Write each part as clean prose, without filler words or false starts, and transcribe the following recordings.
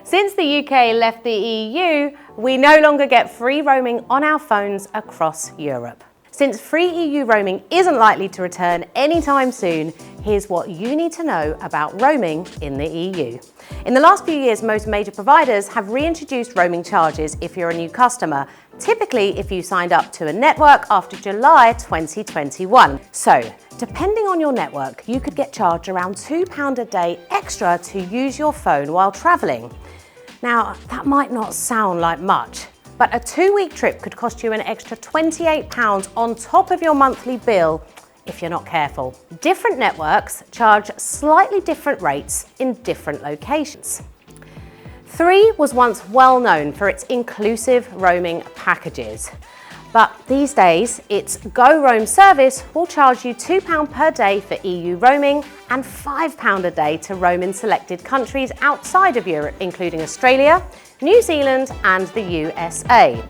Since the UK left the EU, we no longer get free roaming on our phones across Europe. Since free EU roaming isn't likely to return anytime soon, here's what you need to know about roaming in the EU. In the last few years, most major providers have reintroduced roaming charges if you're a new customer, typically if you signed up to a network after July 2021. So, depending on your network, you could get charged around £2 a day extra to use your phone while travelling. Now, that might not sound like much, but a 2-week trip could cost you an extra £28 on top of your monthly bill if you're not careful. Different networks charge slightly different rates in different locations. Three was once well known for its inclusive roaming packages, but these days its Go Roam service will charge you £2 per day for EU roaming and £5 a day to roam in selected countries outside of Europe, including Australia, New Zealand and the USA.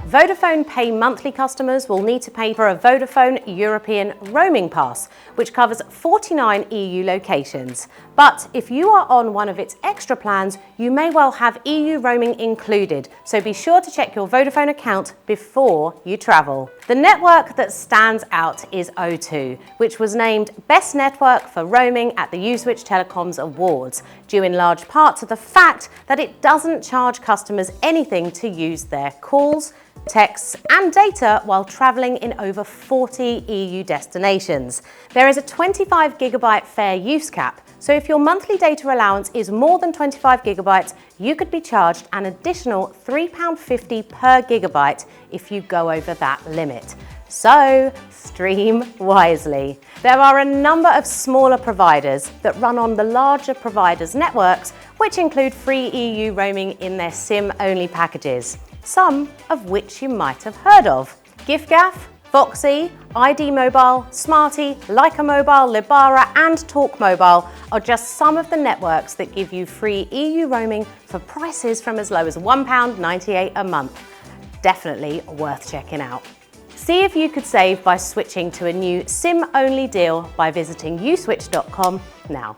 Vodafone Pay monthly customers will need to pay for a Vodafone European Roaming Pass, which covers 49 EU locations. But if you are on one of its extra plans, you may well have EU roaming included, so be sure to check your Vodafone account before you travel. The network that stands out is O2, which was named Best Network for Roaming at the Uswitch Telecoms Awards, due in large part to the fact that it doesn't charge customers anything to use their calls, texts and data while travelling in over 40 EU destinations. There is a 25 gigabyte fair use cap, so if your monthly data allowance is more than 25 gigabytes, you could be charged an additional £3.50 per gigabyte if you go over that limit. So, stream wisely. There are a number of smaller providers that run on the larger providers' networks, which include free EU roaming in their SIM-only packages, some of which you might have heard of. giffgaff, Voxy, ID Mobile, Smarty, Leica Mobile, Lebara and Talk Mobile are just some of the networks that give you free EU roaming for prices from as low as £1.98 a month. Definitely worth checking out. See if you could save by switching to a new SIM-only deal by visiting uswitch.com now.